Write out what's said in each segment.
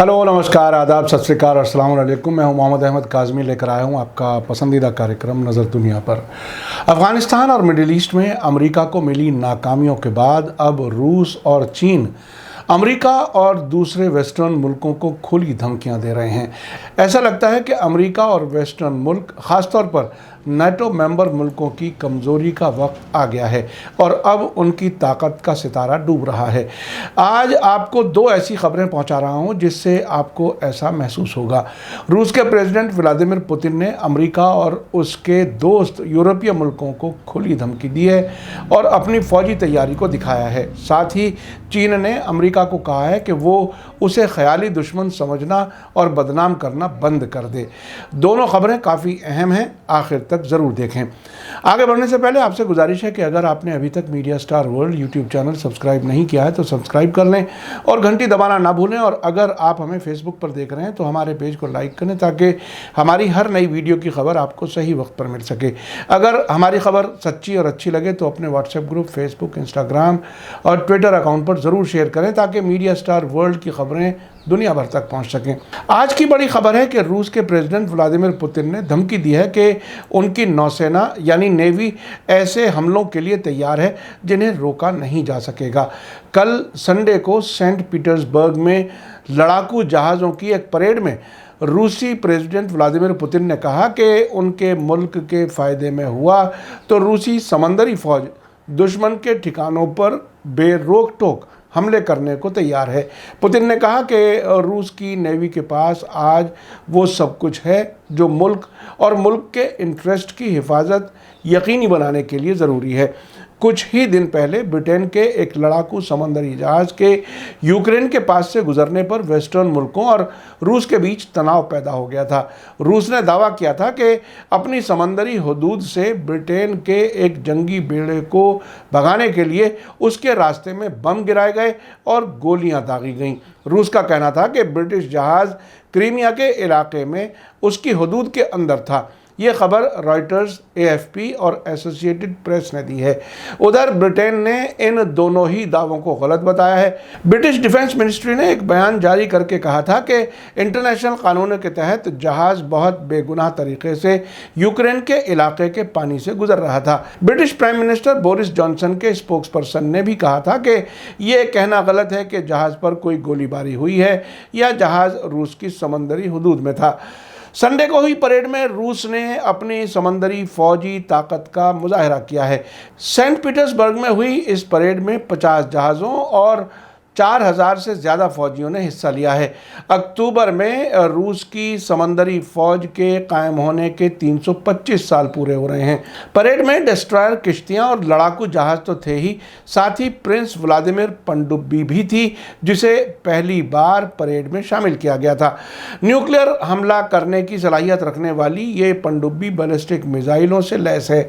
Hello, नमस्कार, आदाब, सत श्री अकाल और अस्सलाम वालेकुम। मैं हूं मोहम्मद अहमद काज़मी, लेकर आया हूं आपका पसंदीदा कार्यक्रम नज़र दुनिया पर। अफ़गानिस्तान और मिडिल ईस्ट में अमेरिका को मिली नाकामियों के बाद अब रूस और चीन अमेरिका और दूसरे वेस्टर्न मुल्कों को खुली धमकियां दे रहे हैं। ऐसा लगता है कि अमेरिका और वेस्टर्न मुल्क, ख़ासतौर पर नाटो मेंबर मुल्कों की कमज़ोरी का वक्त आ गया है और अब उनकी ताकत का सितारा डूब रहा है। आज आपको दो ऐसी खबरें पहुंचा रहा हूं जिससे आपको ऐसा महसूस होगा। रूस के प्रेसिडेंट व्लादिमीर पुतिन ने अमेरिका और उसके दोस्त यूरोपीय मुल्कों को खुली धमकी दी है और अपनी फौजी तैयारी को दिखाया है। साथ ही चीन ने अमेरिका को कहा है कि वो उसे ख्याली दुश्मन समझना और बदनाम करना बंद कर दे। दोनों खबरें काफ़ी अहम हैं, आखिर तक ज़रूर देखें। आगे बढ़ने से पहले आपसे गुजारिश है कि अगर आपने अभी तक media star world YouTube channel subscribe नहीं किया है तो सब्सक्राइब कर लें और घंटी दबाना ना भूलें। और अगर आप हमें फेसबुक पर देख रहे हैं तो हमारे पेज को लाइक करें ताकि हमारी हर नई वीडियो की खबर आपको सही वक्त पर मिल सके। अगर हमारी खबर सच्ची और अच्छी लगे तो अपने व्हाट्सएप ग्रुप, फेसबुक, इंस्टाग्राम और ट्विटर अकाउंट पर ज़रूर शेयर करें ताकि मीडिया स्टार वर्ल्ड की खबरें दुनिया भर तक पहुंच सकें। आज की बड़ी खबर है कि रूस के प्रेसिडेंट व्लादिमीर पुतिन ने धमकी दी है कि उनकी नौसेना यानी नेवी ऐसे हमलों के लिए तैयार है जिन्हें रोका नहीं जा सकेगा। कल संडे को सेंट पीटर्सबर्ग में लड़ाकू जहाज़ों की एक परेड में रूसी प्रेसिडेंट व्लादिमीर पुतिन ने कहा कि उनके मुल्क के फ़ायदे में हुआ तो रूसी समंदरी फ़ौज दुश्मन के ठिकानों पर बेरोक टोक हमले करने को तैयार है। पुतिन ने कहा कि रूस की नेवी के पास आज वो सब कुछ है जो मुल्क और मुल्क के इंटरेस्ट की हिफाजत यकीनी बनाने के लिए ज़रूरी है। कुछ ही दिन पहले ब्रिटेन के एक लड़ाकू समंदरी जहाज़ के यूक्रेन के पास से गुजरने पर वेस्टर्न मुल्कों और रूस के बीच तनाव पैदा हो गया था। रूस ने दावा किया था कि अपनी समंदरी हदूद से ब्रिटेन के एक जंगी बेड़े को भगाने के लिए उसके रास्ते में बम गिराए गए और गोलियां दागी गईं। रूस का कहना था कि ब्रिटिश जहाज़ क्रीमिया के इलाके में उसकी हदूद के अंदर था। ये खबर रॉयटर्स, एएफपी और एसोसिएटेड प्रेस ने दी है। उधर ब्रिटेन ने इन दोनों ही दावों को गलत बताया है। ब्रिटिश डिफेंस मिनिस्ट्री ने एक बयान जारी करके कहा था कि इंटरनेशनल कानून के तहत जहाज़ बहुत बेगुनाह तरीके से यूक्रेन के इलाके के पानी से गुजर रहा था। British prime minister Boris Johnson के स्पोक्सपर्सन ने भी कहा था कि ये कहना गलत है कि जहाज़ पर कोई गोलीबारी हुई है या जहाज़ रूस की समंदरी हदूद में था। संडे को हुई परेड में रूस ने अपनी समंदरी फौजी ताकत का मुजाहरा किया है। सेंट पीटर्सबर्ग में हुई इस परेड में 50 जहाज़ों और 4000 से ज़्यादा फौजियों ने हिस्सा लिया है। अक्टूबर में रूस की समंदरी फ़ौज के कायम होने के 325 साल पूरे हो रहे हैं। परेड में डिस्ट्रॉयर, किश्तियाँ और लड़ाकू जहाज़ तो थे ही, साथ ही प्रिंस व्लादिमीर पनडुब्बी भी थी जिसे पहली बार परेड में शामिल किया गया था। न्यूक्लियर हमला करने की सलाहियत रखने वाली ये पनडुब्बी बैलिस्टिक मिसाइलों से लैस है।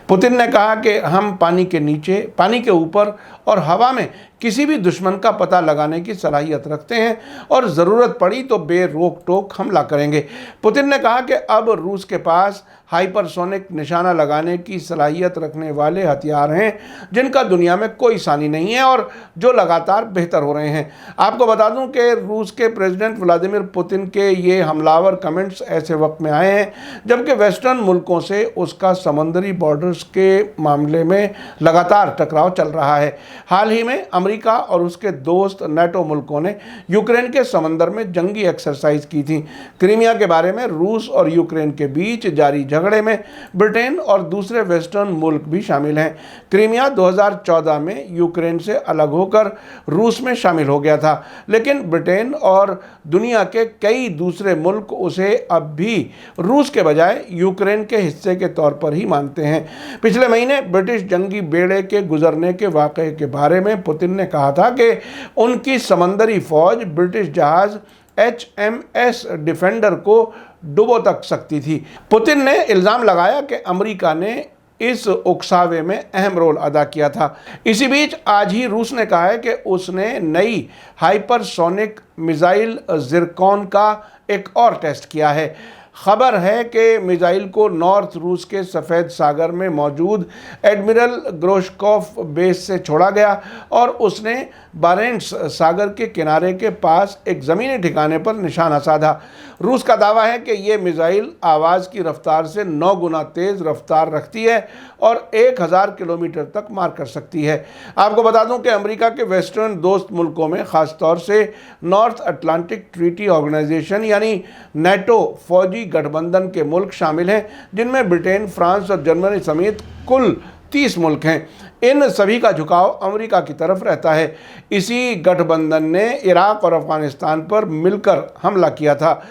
पुतिन ने कहा कि हम पानी के नीचे, पानी के ऊपर और हवा में किसी भी दुश्मन का पता लगाने की सलाहियत रखते हैं और ज़रूरत पड़ी तो बेरोक टोक हमला करेंगे। पुतिन ने कहा कि अब रूस के पास हाइपरसोनिक निशाना लगाने की सलाहियत रखने वाले हथियार हैं जिनका दुनिया में कोई सानी नहीं है और जो लगातार बेहतर हो रहे हैं। आपको बता दूं कि रूस के प्रेसिडेंट व्लादिमीर पुतिन के ये हमलावर कमेंट्स ऐसे वक्त में आए हैं जबकि वेस्टर्न मुल्कों से उसका समंदरी बॉर्डर्स के मामले में लगातार टकराव चल रहा है। हाल ही में अमेरिका और उसके दोस्त नाटो मुल्कों ने यूक्रेन के समंदर में जंगी एक्सरसाइज की थी। क्रीमिया के बारे में रूस और यूक्रेन के बीच जारी झगड़े में ब्रिटेन और दूसरे वेस्टर्न मुल्क भी शामिल हैं। क्रीमिया 2014 में यूक्रेन से अलग होकर रूस में शामिल हो गया था, लेकिन ब्रिटेन और दुनिया के कई दूसरे मुल्क उसे अब भी रूस के बजाय यूक्रेन के हिस्से के तौर पर ही मानते हैं। पिछले महीने ब्रिटिश जंगी बेड़े के गुजरने के वाक़े के बारे में पुतिन ने कहा था कि उनकी समंदरी फौज ब्रिटिश जहाज़ HMS डिफेंडर को डुबो तक सकती थी। पुतिन ने इल्ज़ाम लगाया कि अमेरिका ने इस उकसावे में अहम रोल अदा किया था। इसी बीच आज ही रूस ने कहा है कि उसने नई हाइपरसोनिक मिसाइल ज़िरकॉन का एक और टेस्ट किया है। खबर है कि मिसाइल को नॉर्थ रूस के सफ़ेद सागर में मौजूद एडमिरल ग्रोशकोफ बेस से छोड़ा गया और उसने बारेंट्स सागर के किनारे के पास एक ज़मीनी ठिकाने पर निशाना साधा। रूस का दावा है कि ये मिसाइल आवाज़ की रफ्तार से 9 गुना तेज़ रफ्तार रखती है और 1000 किलोमीटर तक मार कर सकती है। आपको बता दूं कि अमेरिका के वेस्टर्न दोस्त मुल्कों में ख़ास तौर से नॉर्थ अटलांटिक ट्रीटी ऑर्गेनाइजेशन यानी नेटो फौजी गठबंधन के मुल्क शामिल हैं, जिनमें ब्रिटेन, फ्रांस और जर्मनी समेत कुल 30 मुल्क हैं। इन सभी का झुकाव अमेरिका की तरफ रहता है। इसी गठबंधन ने इराक और अफगानिस्तान पर मिलकर हमला किया था।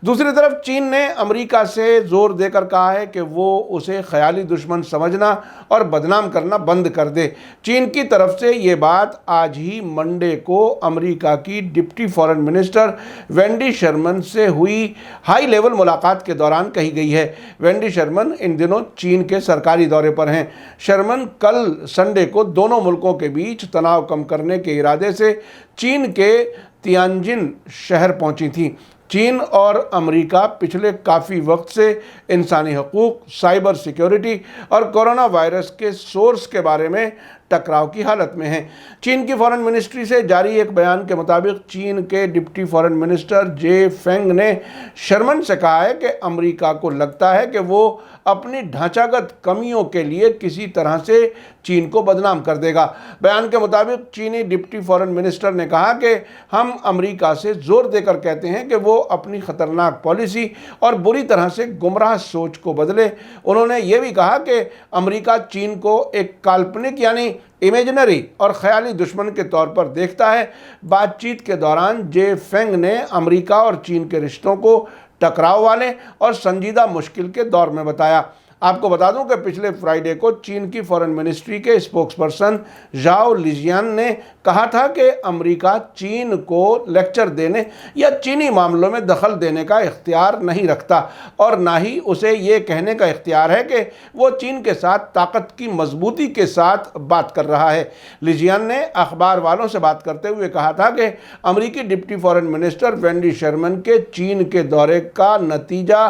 दूसरी तरफ चीन ने अमेरिका से जोर देकर कहा है कि वो उसे ख्याली दुश्मन समझना और बदनाम करना बंद कर दे। चीन की तरफ से ये बात आज ही मंडे को अमेरिका की deputy foreign minister Wendy Sherman से हुई हाई लेवल मुलाकात के दौरान कही गई है। वेंडी शर्मन इन दिनों चीन के सरकारी दौरे पर हैं। शर्मन कल संडे को दोनों मुल्कों के बीच तनाव कम करने के इरादे से चीन के तियानजिन शहर पहुंची थीं। चीन और अमेरिका पिछले काफ़ी वक्त से इंसानी हकूक़, साइबर सिक्योरिटी और कोरोना वायरस के सोर्स के बारे में टकराव की हालत में हैं। चीन की फॉरेन मिनिस्ट्री से जारी एक बयान के मुताबिक चीन के डिप्टी फॉरेन मिनिस्टर जे फेंग ने शर्मन से कहा है कि अमेरिका को लगता है कि वो अपनी ढांचागत कमियों के लिए किसी तरह से चीन को बदनाम कर देगा। बयान के मुताबिक चीनी डिप्टी फॉरेन मिनिस्टर ने कहा कि हम अमेरिका से जोर देकर कहते हैं कि वो अपनी ख़तरनाक पॉलिसी और बुरी तरह से गुमराह सोच को बदले। उन्होंने ये भी कहा कि अमेरिका चीन को एक काल्पनिक यानी इमेजिनरी और ख्याली दुश्मन के तौर पर देखता है। बातचीत के दौरान जे फेंग ने अमेरिका और चीन के रिश्तों को टकराव वाले और संजीदा मुश्किल के दौर में बताया। आपको बता दूं कि पिछले फ्राइडे को चीन की फॉरेन मिनिस्ट्री के स्पोक्सपर्सन जाओ लिजियान ने कहा था कि अमेरिका चीन को लेक्चर देने या चीनी मामलों में दखल देने का इख्तियार नहीं रखता और ना ही उसे ये कहने का इख्तियार है कि वो चीन के साथ ताकत की मजबूती के साथ बात कर रहा है। लिजियान ने अखबार वालों से बात करते हुए कहा था कि अमेरिकी deputy foreign minister Wendy Sherman के चीन के दौरे का नतीजा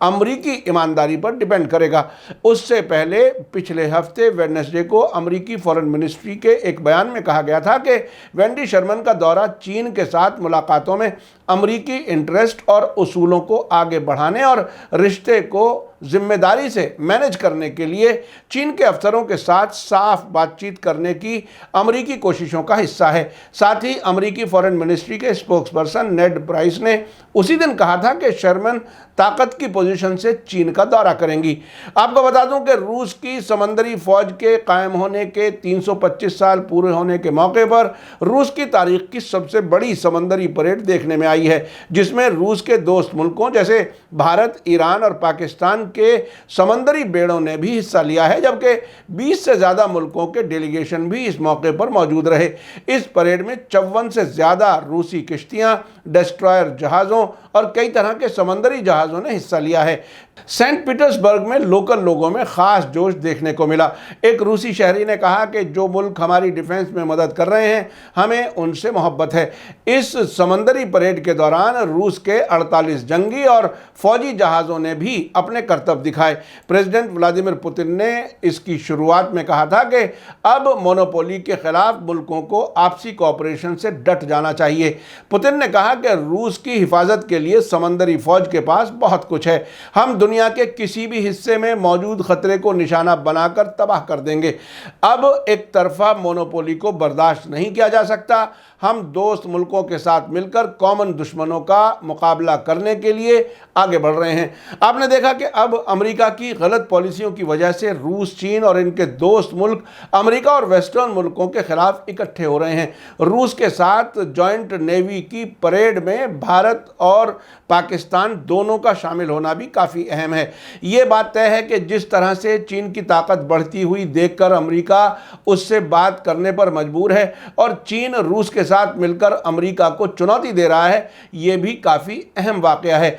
अमेरिकी ईमानदारी पर डिपेंड करेगा। उससे पहले पिछले हफ्ते वेडनेसडे को अमेरिकी फॉरेन मिनिस्ट्री के एक बयान में कहा गया था कि वेंडी शर्मन का दौरा चीन के साथ मुलाकातों में अमेरिकी इंटरेस्ट और उसूलों को आगे बढ़ाने और रिश्ते को जिम्मेदारी से मैनेज करने के लिए चीन के अफसरों के साथ साफ बातचीत करने की अमेरिकी कोशिशों का हिस्सा है। साथ ही अमेरिकी फॉरेन मिनिस्ट्री के स्पोक्सपर्सन नेड प्राइस ने उसी दिन कहा था कि शर्मन ताकत की पोजीशन से चीन का दौरा करेंगी। आपको बता दूं कि रूस की समंदरी फौज के कायम होने के 325 साल पूरे होने के मौके पर रूस की तारीख की सबसे बड़ी समंदरी परेड देखने में आई है, जिसमें रूस के दोस्त मुल्कों जैसे भारत, ईरान और पाकिस्तान के समंदरी बेड़ों ने भी हिस्सा लिया है, जबकि 20 से ज़्यादा मुल्कों के डेलीगेशन भी इस मौके पर मौजूद रहे। इस परेड में 54 से ज़्यादा रूसी किश्तियाँ, डिस्ट्रॉयर जहाज़ों और कई तरह के समंदरी जहाज़ों ने हिस्सा लिया है। सेंट पीटर्सबर्ग में लोकल लोगों में ख़ास जोश देखने को मिला। एक रूसी शहरी ने कहा कि जो मुल्क हमारी डिफेंस में मदद कर रहे हैं, हमें उनसे मोहब्बत है। इस समंदरी परेड के दौरान रूस के 48 जंगी और फौजी जहाज़ों ने भी अपने करतब दिखाए। प्रेसिडेंट व्लादिमीर पुतिन ने इसकी शुरुआत में कहा था कि अब मोनोपोली के खिलाफ मुल्कों को आपसी कोऑपरेशन से डट जाना चाहिए। पुतिन ने कहा कि रूस की हिफाजत के लिए समंदरी फौज के पास बहुत कुछ है। हम दुनिया के किसी भी हिस्से में मौजूद खतरे को निशाना बनाकर तबाह कर देंगे। अब एक तरफा मोनोपोली को बर्दाश्त नहीं किया जा सकता। हम दोस्त मुल्कों के साथ मिलकर कॉमन दुश्मनों का मुकाबला करने के लिए आगे बढ़ रहे हैं। आपने देखा कि अब अमेरिका की गलत पॉलिसियों की वजह से रूस, चीन और इनके दोस्त मुल्क अमेरिका और वेस्टर्न मुल्कों के खिलाफ इकट्ठे हो रहे हैं। रूस के साथ जॉइंट नेवी की परेड में भारत और पाकिस्तान दोनों का शामिल होना भी काफ़ी अहम है। ये बात तय है कि जिस तरह से चीन की ताकत बढ़ती हुई देखकर अमेरिका उससे बात करने पर मजबूर है और चीन रूस के साथ मिलकर अमेरिका को चुनौती दे रहा है, ये भी काफ़ी अहम वाकया है।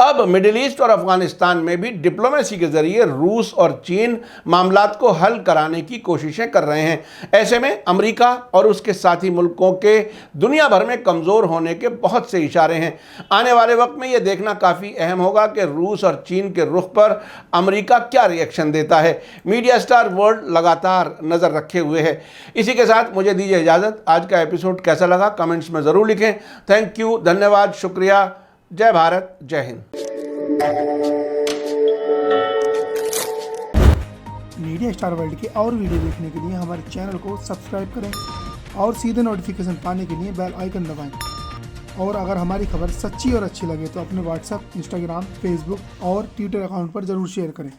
अब मिडिल ईस्ट और अफगानिस्तान में भी डिप्लोमेसी के जरिए रूस और चीन मामलात को हल कराने की कोशिशें कर रहे हैं। ऐसे में अमेरिका और उसके साथी मुल्कों के दुनिया भर में कमज़ोर होने के बहुत से इशारे हैं। आने वाले वक्त में यह देखना काफ़ी अहम होगा कि रूस और चीन के रुख पर अमेरिका क्या रिएक्शन देता है। मीडिया स्टार वर्ल्ड लगातार नज़र रखे हुए है। इसी के साथ मुझे दीजिए इजाज़त। आज का एपिसोड कैसा लगा कमेंट्स में ज़रूर लिखें। थैंक यू, धन्यवाद, शुक्रिया। जय भारत, जय हिंद। मीडिया स्टार वर्ल्ड के और वीडियो देखने के लिए हमारे चैनल को सब्सक्राइब करें और सीधे नोटिफिकेशन पाने के लिए बेल आइकन दबाएं। और अगर हमारी खबर सच्ची और अच्छी लगे तो अपने व्हाट्सएप, इंस्टाग्राम, फेसबुक और ट्विटर अकाउंट पर ज़रूर शेयर करें।